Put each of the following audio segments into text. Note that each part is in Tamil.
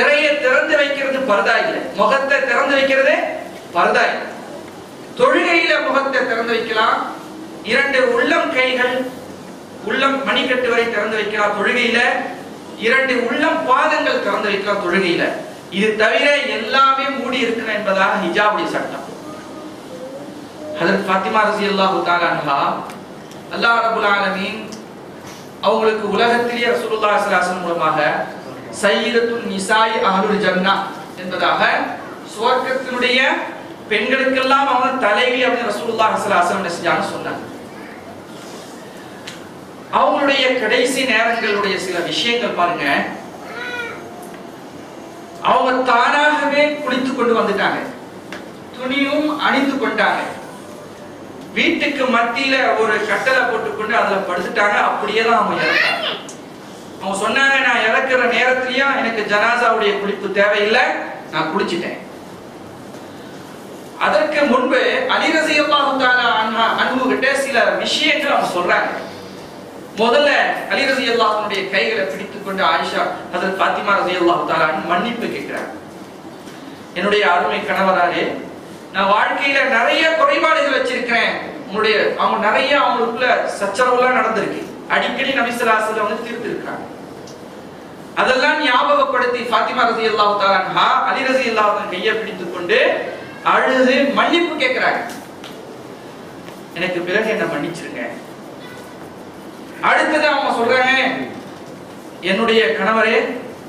திரையை திறந்து வைக்கிறது பர்தா இல்லை, முகத்தை திறந்து வைக்கிறது பர்தா இல்லை. தொழுகையில முகத்தை திறந்து வைக்கலாம், 2 உள்ளம் கைகள் உள்ளம் மணிக்கட்டு வரை திறந்து வைக்கலாம் தொழுகையில, 2 உள்ளம் பாதங்கள் திறந்து வைக்கலாம் தொழுகையில. இது தவிர எல்லாமே மூடி இருக்கணும் என்பதாக ஹிஜாபுடைய சட்டம். ஹஜ்ரத் ஃபாத்திமா ரலியல்லாஹு தஆலா அன்ஹா, அல்லாஹ் ரப்பல் ஆலமீன் அவங்களுக்கு உலகத்திலேயே ரசூலுல்லாஹி ஸல்லல்லாஹு அலைஹி வஸல்லம் மூலமாக சய்யிதத்துன் நிசாஇ அஹ்லுல் ஜன்னah என்பதாக சுவர்க்கத்தினுடைய பெண்களுக்கெல்லாம் அவங்க தலைவி அப்படின்னு ரசூலுல்லாஹி ஸல்லல்லாஹு அலைஹி வஸல்லம் செஞ்சாங்க சொன்னாங்க. அவங்களுடைய கடைசி நேரங்களுடைய சில விஷயங்கள் பாருங்க. அவங்க தானாகவே குளித்து கொண்டு வந்துட்டாங்க, துணியும் அணிந்து கொண்டாங்க, வீட்டுக்கு மத்தியில ஒரு கட்டளை போட்டுக்கொண்டு அதுல படுத்துட்டாங்க. அப்படியே தான் அவங்க இறந்தாங்க. அவங்க சொன்னாங்க, நான் இறக்குற நேரத்திலயும் எனக்கு ஜனாசாவுடைய குளிப்பு தேவையில்லை, நான் குளிச்சிட்டேன். அதற்கு முன்பு அலி ரலியல்லாஹு தஆலா அன்ஹு கிட்ட சில விஷயங்கள் அவங்க சொல்றாங்க. முதல்ல அலி ரலியல்லாஹு அன்ஹுடைய கைகளை பிடித்துக் கொண்டு ஆயிஷா ஹஜ்ரத் ஃபாத்திமா ரலியல்லாஹு தஆலா மன்னிப்பு கேட்கிறாங்க. என்னுடைய அருமை கணவராலே, நான் வாழ்க்கையில நிறைய குறைபாடுகள் வச்சிருக்கிறேன், அவங்க நிறைய அவங்களுக்குள்ள சச்சரவுலாம் நடந்திருக்கு, அடிக்கடி நபி ஸல்லல்லாஹு அலைஹி வஸல்லம் வந்து தீர்த்து இருக்காங்க. அதெல்லாம் ஞாபகப்படுத்தி ஃபாத்திமா ரலியல்லாஹு தஆலா அன்ஹா அலி ரலியல்லாஹு அன்ஹு கையை பிடித்துக் கொண்டு அழுது மன்னிப்பு கேட்கிறாங்க. எனக்கு பிறகு என்ன மன்னிச்சிருங்க. அடுத்தது அவங்க சொல்றாங்க, என்னுடைய கணவரே,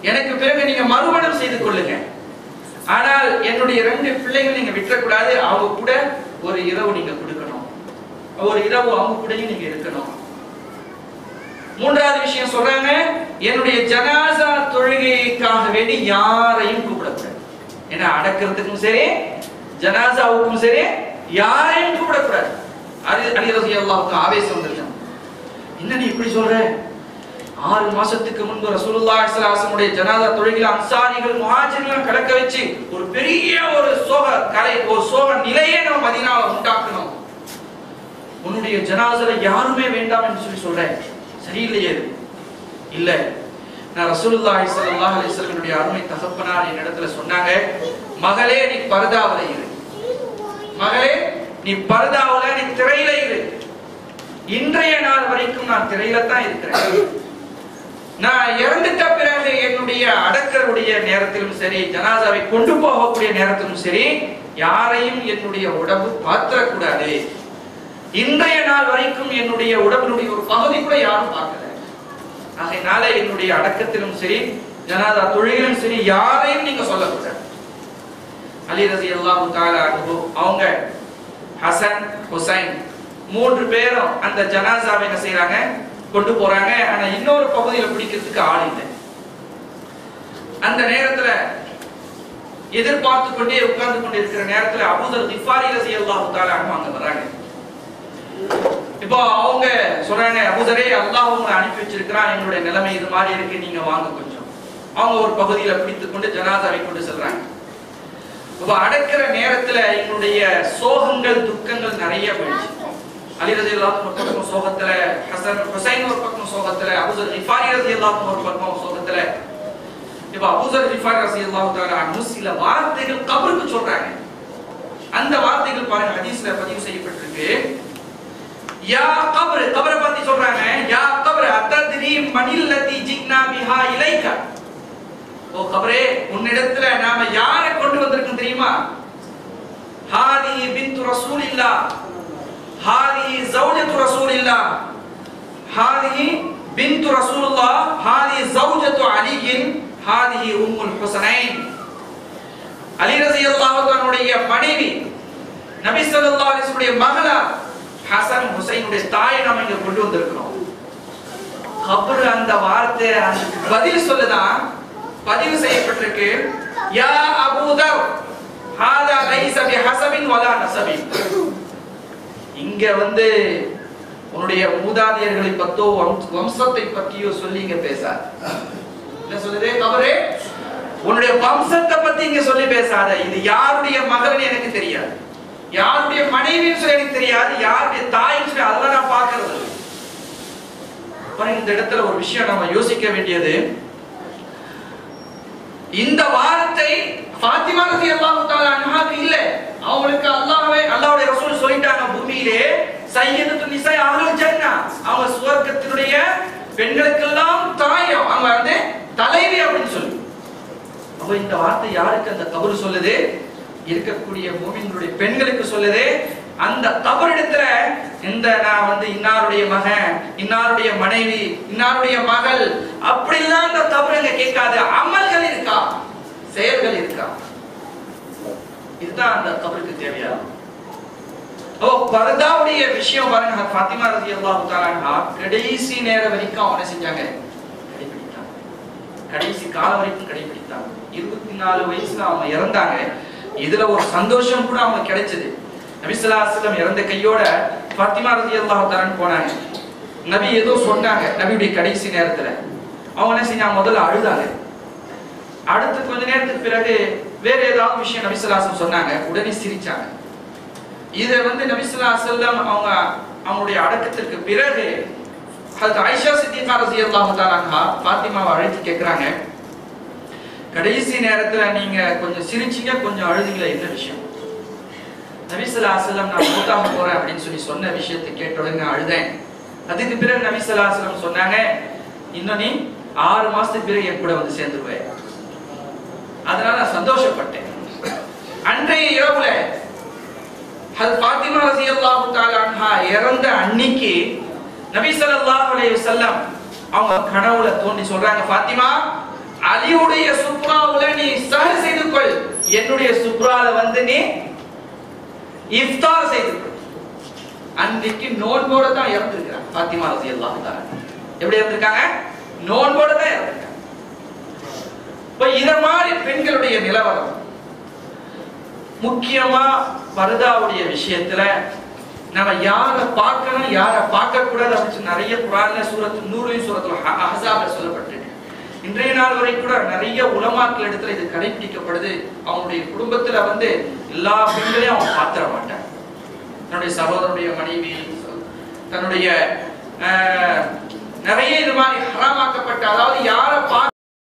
எனக்கு பிறகு நீங்க மறுமணம் செய்து கொள்ளுங்க, ஆனால் என்னுடைய 2 பிள்ளைகள் நீங்க விட்டுறக்கூடாது, அவங்க கூட ஒரு இரவு நீங்க கொடுக்கணும், ஒரு இரவு அவங்க கூடயும் நீங்க இருக்கணும். மூன்றாவது விஷயம் சொல்றாங்க, என்னுடைய ஜனாசா தொழுகைக்காக வேண்டி யாரையும் கூப்பிடக்கூடாது. ஏன்னா அடக்கிறதுக்கும் சரி ஜனாசாவுக்கும் சரி யாரையும் கூப்பிடக்கூடாது. அலி ரலியல்லாஹு அன்ஹு ஆவேசம் வந்துருச்சு. என்ன நீ இப்படி சொல்ற? 6 மாசத்துக்கு முன்பு ரசூலுல்லாஹி ஸல்லல்லாஹு அலைஹி வஸல்லம் ஜனாஸா தொழுகையில அன்சாரிகள் முஹாஜிர்கள் கலக்க வச்சு ஒரு பெரிய ஒரு சோக நிலையை நம்ம மதீனாவுல உண்டாக்கணும், உன்னுடைய ஜனாஸால யாருமே வேண்டாம் என்று சொல்றேன், சரியில்லையே? இல்ல, நான் ரசூலுல்லாஹி ஸல்லல்லாஹு அலைஹி வஸல்லம் அருமை தகப்பனார் என்னிடத்துல சொன்னாங்க, மகளே நீ பர்தாவுல இரு, மகளே நீ பர்தாவுல, நீ திரையில இரு. இன்றைய நாள் வரைக்கும் நான் திரையில தான் இருக்கிறேன். நான் இறந்துட்ட பிறகு என்னுடைய அடக்கருடைய நேரத்திலும் சரி, ஜனாசாவை கொண்டு போகக்கூடிய நேரத்திலும் சரி, யாரையும் என்னுடைய உடம்பு பாத்திரக்கூடாது. இன்றைய நாள் வரைக்கும் என்னுடைய உடம்பினுடைய ஒரு பகுதி கூட யாரும் பார்க்கல. அதனால என்னுடைய அடக்கத்திலும் சரி ஜனாசா தொழுகையிலும் சரி யாரையும் நீங்க சொல்லக்கூடாது. அலி ரலியல்லாஹு தஆலா அன்ஹு அவங்க ஹசன் ஹுசைன் 3 பேரும் அந்த ஜனாசாவை என்ன செய்யறாங்க, கொண்டு போறாங்க. ஆனா இன்னொரு பகுதியில பிடிக்கிறதுக்கு ஆள் இல்லை. அந்த நேரத்துல எதிர்பார்த்து கொண்டே உட்கார்ந்து கொண்டு இருக்கிற நேரத்துல அபூதர் கிஃபாரி ரலியல்லாஹு தஆலா அன்ஹு அங்க வராங்க. இப்போ அவங்க சொல்றாங்க, அபூதரே, அல்லாஹ் உங்களை அனுப்பி வச்சிருக்கிறான், எங்களுடைய நிலைமை இது மாதிரி இருக்கு, நீங்க வாங்க கொஞ்சம். அவங்க ஒரு பகுதியில பிடித்துக் கொண்டு ஜனாசாவை கொண்டு செல்றாங்க. இப்போ அடக்கிற நேரத்துல எங்களுடைய சோகங்கள் துக்கங்கள் நிறைய போயிடுச்சு. அலி ரலியல்லாஹு அன்ஹு ஒரு பக்கம் சோகத்துல, ஹசன் ஹுசைன் ஒரு பக்கம் சோகத்துல, அபூதர் கிஃபாரி ரலியல்லாஹு அன்ஹு ஒரு பக்கம் சோகத்துல. இப்போ அபூதர் கிஃபாரி ரலியல்லாஹு தஆலா அன்ஹு சில வார்த்தைகள் கபருக்கு சொல்றாங்க. அந்த வார்த்தைகள் பாருங்க ஹதீஸ்ல பதிவு செய்யப்பட்டிருக்கு. யா கப்ர், கபரை பத்தி சொல்றாங்க. யா கப்ர் அத்தத்ரி மனில்லதி ஜிக்னா பிஹா இலைக. ஓ கபரே, உன்னிடத்துல நாம யாரை கொண்டு வந்திருக்கோம் தெரியுமா? ஹாதி பின்து ரசூலில்லாஹ், ஹாதி ஜௌஜத்து ரசூலில்லாஹ், ஹாதி பின்து ரசூலுல்லாஹ், ஹாதி ஜௌஜத்து அலியின், ஹாதி உம்முல் ஹுசனைன். அலி ரலியல்லாஹு அன்ஹுடைய மனைவி, நபி ஸல்லல்லாஹு அலைஹி வஸல்லம் மகளார் ஹசன் ஹுசைனுடைய தாயை நாம இங்க கொண்டு வந்திருக்கிறோம். கபர் அந்த வார்த்தை பதில் சொல்லுதான் பதிவு செய்யப்பட்டிருக்கு. யா அபூதர் ஹாதா லைஸ பிஹஸபின் வலா நஸபின். இங்க வந்து உன்னுடைய மூதாதையர்களை பத்தோ வம்சத்தை பத்தியோ சொல்லி இங்க பேசாத. என்ன சொல்லுதே கபரே? உன்னுடைய வம்சத்தை பத்தி இங்க சொல்லி பேசாத. இது யாருடைய மகள்னு எனக்கு தெரியாது, யாருடைய மனைவின்னு சொல்லி எனக்கு தெரியாது, யாருடைய தாயின்னு சொல்லி அதெல்லாம் நான் பார்க்கிறது. இந்த இடத்துல ஒரு விஷயம் நம்ம யோசிக்க வேண்டியது, இந்த வார்த்தை ஃபாத்திமா ரலியல்லாஹு தஆலா அன்ஹாக்கு இல்ல. அவங்களுக்கு அல்லாஹ்வுடைய ரசூல் சொல்லிட்டாங்க, பூமியிலே சய்யிதத்து நிசா அஹ்லுல் ஜன்னah, அவங்க சுவர்க்கத்தினுடைய பெண்களுக்கெல்லாம் தாய், அவங்க வந்து தலைவி அப்படின்னு சொல்லி. அப்ப இந்த வார்த்தை யாருக்கு அந்த கபர் சொல்லுது? இருக்கக்கூடிய மூமின்களுடைய பெண்களுக்கு சொல்லுது. அந்த கபரிடத்துல இந்த நான் வந்து இன்னாருடைய மகன், இன்னாருடைய மனைவி, இன்னாருடைய மகள் அப்படிலாம் அந்த கபருங்க கேட்காது. அமல்கள் இருக்கா, செயல்கள் இருக்கா, இதுதான் அந்த கபருக்கு தேவையா. ஓ பர்தாவுடைய விஷயம் பாருங்க. ஃபாத்திமா ரலியல்லாஹு தஆலா அன்ஹா கடைசி நேரம் வரைக்கும் அவனை செஞ்சாங்க, கடைபிடித்தாங்க. கடைசி காலம் வரைக்கும் கடைபிடித்தாங்க. 24 வயசுல அவங்க இறந்தாங்க. இதுல ஒரு சந்தோஷம் கூட அவங்க கிடைச்சது. நபி ஸல்லல்லாஹு அலைஹி வஸல்லம் இறந்த கையோட ஃபாத்திமா ரலியல்லாஹு தஆலா போனாங்க. நபி ஏதோ சொன்னாங்க நபியுடைய கடைசி நேரத்துல. அவங்க என்ன செஞ்சாங்க, முதல்ல அழுதாங்க. அடுத்து கொஞ்ச நேரத்துக்கு பிறகு வேற ஏதாவது விஷயம் நபி ஸல்லல்லாஹு அலைஹி வஸல்லம் சொன்னாங்க, உடனே சிரிச்சாங்க. இத வந்து நபி ஸல்லல்லாஹு அலைஹி வஸல்லம் அவங்களுடைய அடக்கத்திற்கு பிறகு ஹஜ்ரத் ஆயிஷா சித்திகா ரலியல்லாஹு தஆலா அன்ஹா ஃபாத்திமாவை அழைத்து கேக்குறாங்க, கடைசி நேரத்துல நீங்க கொஞ்சம் சிரிச்சீங்க, கொஞ்சம் அழுதீங்களா, என்ன விஷயம்? நபி ஸல்லல்லாஹு அலைஹி வஸல்லம் நான் மூத்தாக போறேன் அப்படின்னு சொல்லி சொன்ன விஷயத்தை கேட்ட உடனே அழுதேன். அதுக்கு பிறகு நபி ஸல்லல்லாஹு அலைஹி வஸல்லம் சொன்னாங்க, இன்னும் நீ 6 மாசத்துக்கு பிறகு என் கூட வந்து சேர்ந்துருவேன். அதனால நான் சந்தோஷப்பட்டேன். அன்றைய இரவுல ஹஜ்ரத் ஃபாத்திமா ரலியல்லாஹு தஆலா அன்ஹா இறந்த அன்னைக்கு நபி ஸல்லல்லாஹு அலைஹி வஸல்லம் அவங்க கனவுல தோன்றி சொல்றாங்க, ஃபாத்திமா அலியுடைய சுப்ராவுல நீ சஹர் செய்து கொள், என்னுடைய சுப்ரால வந்து நீ இஃப்தார் செய்து கொள். அன்னைக்கு நோன்போட தான் இறந்திருக்காங்க ஃபாத்திமா ரலியல்லாஹு தஆலா. எப்படி இறந்திருக்காங்க? நோன்போட தான் இறந்திருக்காங்க. இப்ப இத மாதிரி பெண்களுடைய நிலவரம் முக்கியமா பர்தாவுடைய விஷயத்துல நம்ம யாரை பார்க்கணும் யாரை பார்க்க கூடாது அப்படின்னு நிறைய குர்ஆன்ல சூரத்து நூர்லயும் சூரத்துல் அஹ்ஸாப்ல சொல்லப்பட்டிருக்கு. இன்றைய நாள் வரை கூட நிறைய உலமாக்கள் இடத்துல இது கடைபிடிக்கப்படுது. அவங்களுடைய குடும்பத்துல வந்து எல்லா பெண்களையும் அவங்க பாத்திர மாட்டாங்க. தன்னுடைய சகோதரனுடைய மனைவி, தன்னுடைய நிறைய இது மாதிரி ஹராமாக்கப்பட்ட, அதாவது யாரை